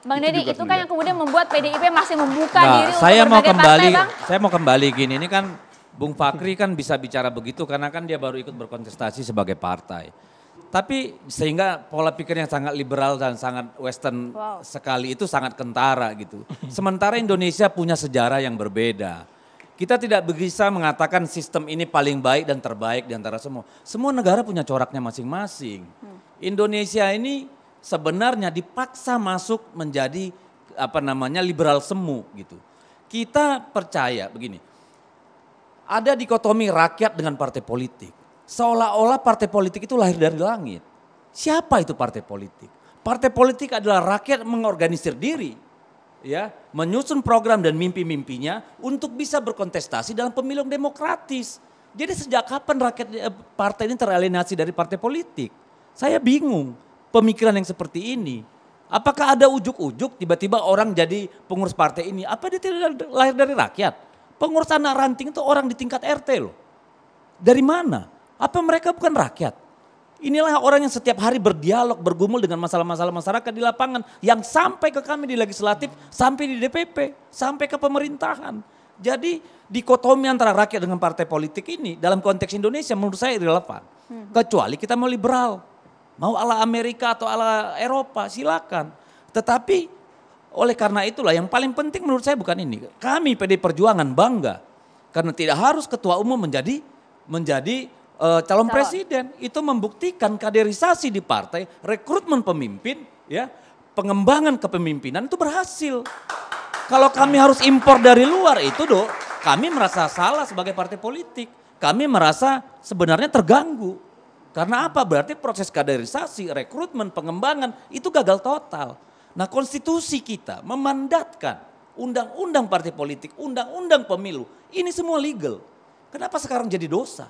Bang Deddy, itu kan yang kemudian membuat PDIP masih membuka diri untuk saya mau berbagai kembali, partai, Bang. saya mau kembali gini, ini kan Bung Fakri kan bisa bicara begitu karena kan dia baru ikut berkontestasi sebagai partai. Tapi sehingga pola pikir yang sangat liberal dan sangat western sekali itu sangat kentara gitu. Sementara Indonesia punya sejarah yang berbeda. Kita tidak bisa mengatakan sistem ini paling baik dan terbaik di antara semua. Semua negara punya coraknya masing-masing. Indonesia ini sebenarnya dipaksa masuk menjadi liberal semu gitu. Kita percaya begini, ada dikotomi rakyat dengan partai politik. Seolah-olah partai politik itu lahir dari langit. Siapa itu partai politik? Partai politik adalah rakyat mengorganisir diri, ya, menyusun program dan mimpi-mimpinya untuk bisa berkontestasi dalam pemilu yang demokratis. Jadi sejak kapan partai ini teralienasi dari partai politik? Saya bingung pemikiran yang seperti ini. Apakah ada ujuk-ujuk tiba-tiba orang jadi pengurus partai ini? Apa dia tidak lahir dari rakyat? Pengurus anak ranting itu orang di tingkat RT loh. Dari mana? Apa mereka bukan rakyat? Inilah orang yang setiap hari berdialog, bergumul dengan masalah-masalah masyarakat di lapangan. Yang sampai ke kami di legislatif, sampai di DPP, sampai ke pemerintahan. Jadi dikotomi antara rakyat dengan partai politik ini dalam konteks Indonesia menurut saya irrelevan. Kecuali kita mau liberal. Mau ala Amerika atau ala Eropa silakan. Tetapi oleh karena itulah yang paling penting menurut saya bukan ini. Kami PDI Perjuangan bangga. Karena tidak harus ketua umum menjadi calon presiden. Itu membuktikan kaderisasi di partai, rekrutmen pemimpin, ya, pengembangan kepemimpinan itu berhasil. Kalau kami harus impor dari luar itu kami merasa salah sebagai partai politik. Kami merasa sebenarnya terganggu. Karena apa? Berarti proses kaderisasi, rekrutmen, pengembangan itu gagal total. Nah, konstitusi kita memandatkan undang-undang partai politik, undang-undang pemilu, ini semua legal. Kenapa sekarang jadi dosa?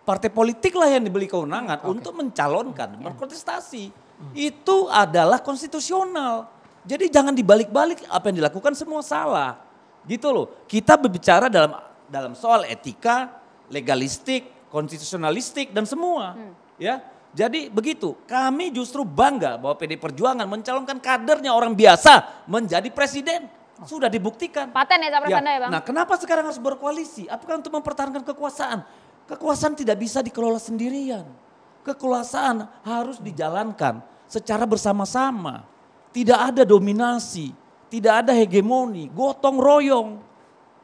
Partai politiklah yang diberi kewenangan untuk mencalonkan, berkontestasi. Itu adalah konstitusional. Jadi jangan dibalik-balik, apa yang dilakukan semua salah. Gitu loh. Kita berbicara dalam soal etika, legalistik, konstitusionalistik dan semua. Ya. Jadi begitu, kami justru bangga bahwa PDI Perjuangan mencalonkan kadernya orang biasa menjadi presiden. Sudah dibuktikan. Paten ya capres Anda ya Bang? Nah, kenapa sekarang harus berkoalisi? Apakah untuk mempertahankan kekuasaan? Kekuasaan tidak bisa dikelola sendirian. Kekuasaan harus dijalankan secara bersama-sama. Tidak ada dominasi, tidak ada hegemoni, gotong royong.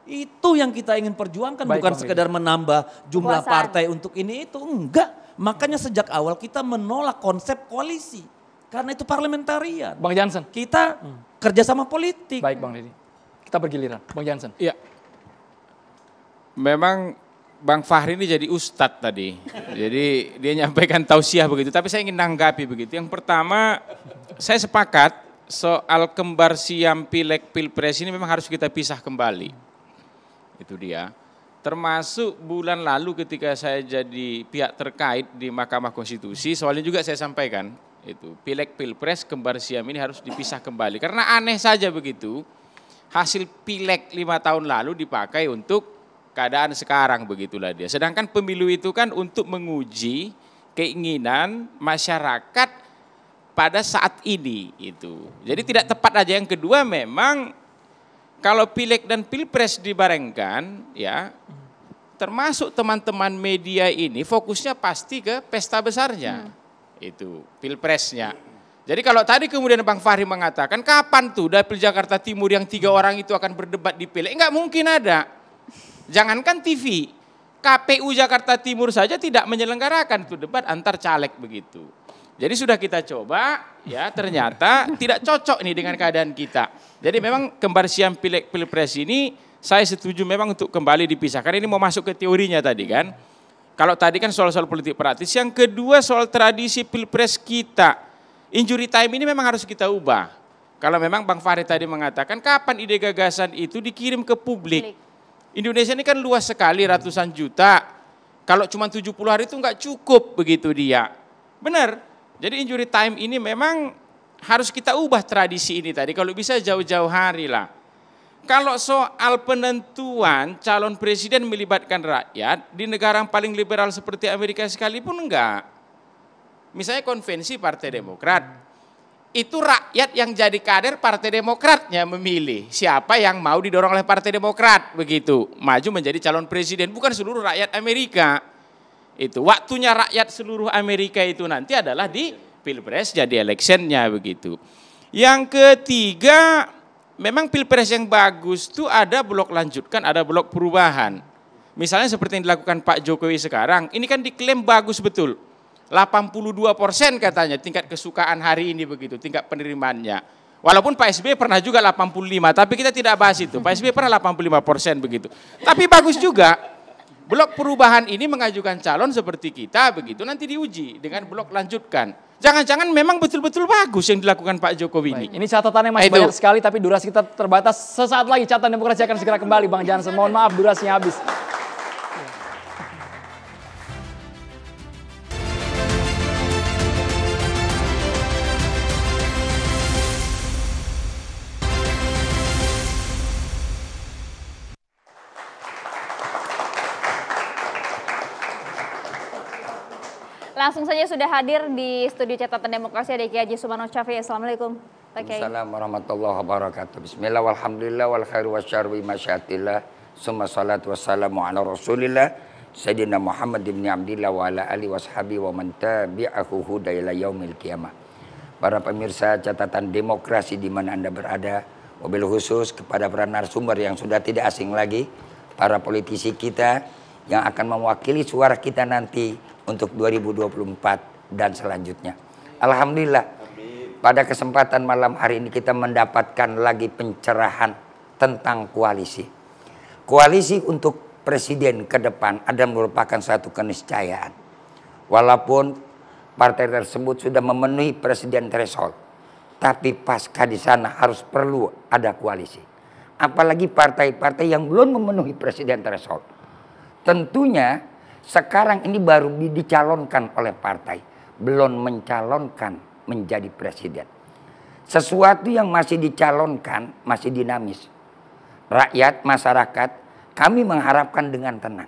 Itu yang kita ingin perjuangkan, bukan sekedar menambah jumlah partai untuk ini itu. Enggak, makanya sejak awal kita menolak konsep koalisi. Karena itu parlementarian. Bang Jansen. Kita kerjasama politik. Baik Bang Deddy, kita bergiliran. Bang Jansen. Iya. Memang Bang Fahri ini jadi ustadz tadi. Jadi dia nyampaikan tausiah begitu. Tapi saya ingin nanggapi begitu. Yang pertama, saya sepakat soal kembar siam pileg pilpres ini memang harus kita pisah kembali. Itu dia. Termasuk bulan lalu ketika saya jadi pihak terkait di Mahkamah Konstitusi, soalnya juga saya sampaikan. Itu pileg pilpres kembar siam ini harus dipisah kembali. Karena aneh saja begitu. Hasil pileg 5 tahun lalu dipakai untuk keadaan sekarang, begitulah dia. Sedangkan pemilu itu kan untuk menguji keinginan masyarakat pada saat ini itu. Jadi tidak tepat aja. Yang kedua memang kalau pileg dan pilpres dibarengkan ya, termasuk teman-teman media ini fokusnya pasti ke pesta besarnya. Itu pilpresnya. Jadi kalau tadi kemudian Bang Fahri mengatakan kapan tuh Dapil Jakarta Timur yang 3 orang itu akan berdebat di pileg, enggak mungkin ada. Jangankan TV, KPU Jakarta Timur saja tidak menyelenggarakan itu debat antar caleg begitu. Jadi sudah kita coba, ya ternyata tidak cocok nih dengan keadaan kita. Jadi memang kembar siam pileg pilpres ini saya setuju memang untuk kembali dipisahkan. Ini mau masuk ke teorinya tadi kan. Kalau tadi kan soal-soal politik praktis, yang kedua soal tradisi pilpres kita. Injury time ini memang harus kita ubah. Kalau memang Bang Fahri tadi mengatakan kapan ide gagasan itu dikirim ke publik. Indonesia ini kan luas sekali, ratusan juta. Kalau cuma 70 hari itu enggak cukup begitu dia. Benar. Jadi injury time ini memang harus kita ubah tradisi ini tadi. Kalau bisa jauh-jauh hari lah. Kalau soal penentuan calon presiden melibatkan rakyat, di negara yang paling liberal seperti Amerika sekalipun enggak. Misalnya konvensi Partai Demokrat. itu rakyat yang jadi kader Partai Demokratnya memilih siapa yang mau didorong oleh Partai Demokrat begitu maju menjadi calon presiden, bukan seluruh rakyat Amerika. Itu waktunya rakyat seluruh Amerika itu nanti adalah di Pilpres, jadi electionnya begitu. Yang ketiga, memang Pilpres yang bagus tuh ada blok lanjutkan, ada blok perubahan. Misalnya seperti yang dilakukan Pak Jokowi sekarang, ini kan diklaim bagus betul. 82% katanya tingkat kesukaan hari ini begitu, tingkat penerimaannya. Walaupun Pak SBY pernah juga 85, tapi kita tidak bahas itu. Pak SBY pernah 85% begitu. Tapi bagus juga, blok perubahan ini mengajukan calon seperti kita begitu, nanti diuji dengan blok lanjutkan. Jangan-jangan memang betul-betul bagus yang dilakukan Pak Jokowi ini. Ini catatannya masih banyak sekali, tapi durasi kita terbatas. Sesaat lagi catatan demokrasi akan segera kembali, Bang Jansen. Mohon maaf durasinya habis. Langsung saja sudah hadir di studio catatan demokrasi ada Kiai Haji Sumarno Syafi'i. Assalamualaikum Pak Kiai. Assalamualaikum warahmatullahi wabarakatuh. Bismillah walhamdulillah wal khairu wasyarru masyatillah. Summa salatu wassalamu ala rasulillah Sayyidina Muhammad ibn Abdillah wa ala alihi washabi wa man tabi'ahu huda ila yaumil qiyamah. Para pemirsa catatan demokrasi di mana Anda berada, mobil khusus kepada para narasumber yang sudah tidak asing lagi, para politisi kita yang akan mewakili suara kita nanti untuk 2024 dan selanjutnya. Alhamdulillah, pada kesempatan malam hari ini kita mendapatkan lagi pencerahan tentang koalisi. Koalisi untuk presiden ke depan ada merupakan satu keniscayaan. Walaupun partai tersebut sudah memenuhi presiden threshold, tapi pasca di sana harus perlu ada koalisi. Apalagi partai-partai yang belum memenuhi presiden threshold. Tentunya sekarang ini baru dicalonkan oleh partai, belum mencalonkan menjadi presiden. Sesuatu yang masih dicalonkan masih dinamis. Rakyat, masyarakat, kami mengharapkan dengan tenang.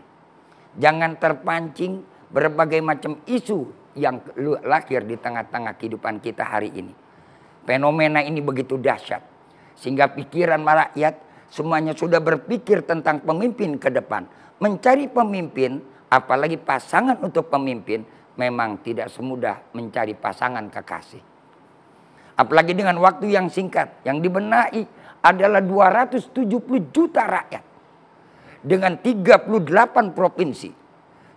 Jangan terpancing berbagai macam isu yang lahir di tengah-tengah kehidupan kita hari ini. Fenomena ini begitu dahsyat, sehingga pikiran rakyat semuanya sudah berpikir tentang pemimpin ke depan. Mencari pemimpin, apalagi pasangan untuk pemimpin, memang tidak semudah mencari pasangan kekasih. Apalagi dengan waktu yang singkat, yang dibenahi adalah 270 juta rakyat. Dengan 38 provinsi.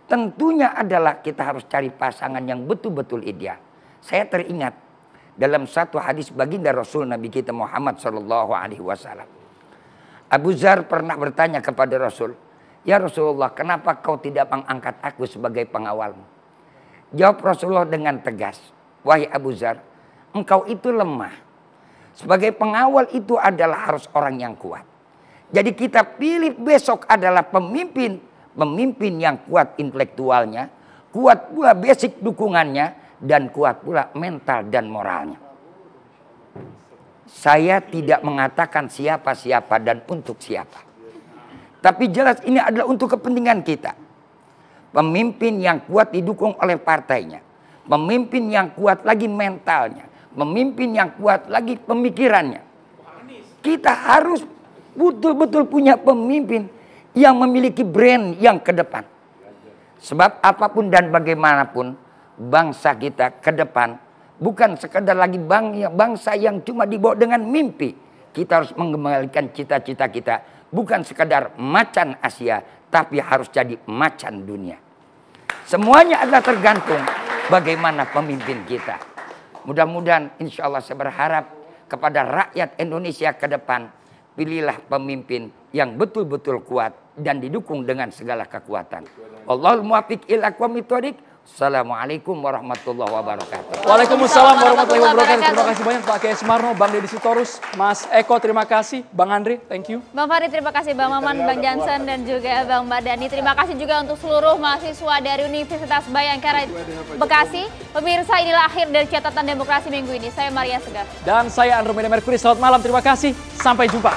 Tentunya adalah kita harus cari pasangan yang betul-betul ideal. Saya teringat dalam satu hadis baginda Rasul Nabi kita Muhammad SAW. Abu Dzar pernah bertanya kepada Rasul, "Ya Rasulullah, kenapa kau tidak mengangkat aku sebagai pengawalmu?" Jawab Rasulullah dengan tegas, "Wahai Abu Dzar, engkau itu lemah. Sebagai pengawal itu adalah harus orang yang kuat. Jadi kita pilih besok adalah pemimpin yang kuat intelektualnya, kuat pula basic dukungannya, dan kuat pula mental dan moralnya." Saya tidak mengatakan siapa-siapa dan untuk siapa. Tapi jelas ini adalah untuk kepentingan kita. Pemimpin yang kuat didukung oleh partainya. Pemimpin yang kuat lagi mentalnya. Pemimpin yang kuat lagi pemikirannya. Kita harus betul-betul punya pemimpin yang memiliki brand yang ke depan. Sebab apapun dan bagaimanapun bangsa kita ke depan bukan sekedar lagi bangsa yang cuma dibawa dengan mimpi. Kita harus mengembalikan cita-cita kita. Bukan sekadar macan Asia, tapi harus jadi macan dunia. Semuanya adalah tergantung bagaimana pemimpin kita. Mudah-mudahan insya Allah saya berharap kepada rakyat Indonesia ke depan, pilihlah pemimpin yang betul-betul kuat dan didukung dengan segala kekuatan. Allahul muwaffiq ila aqwamit thoriq. Assalamualaikum warahmatullahi wabarakatuh. Waalaikumsalam warahmatullahi wabarakatuh. Terima kasih banyak Pak Kiai Sumarno, Bang Deddy Sitorus, Mas Eko, terima kasih. Bang Andre, thank you. Bang Fahri, terima kasih. Bang Maman, Bang Jansen, dan juga Bang Mardhani. Terima kasih juga untuk seluruh mahasiswa dari Universitas Bayangkara Bekasi. Pemirsa, inilah akhir dari catatan demokrasi minggu ini. Saya Maria Segar. Dan saya Andromeda Mercury. Selamat malam, terima kasih. Sampai jumpa.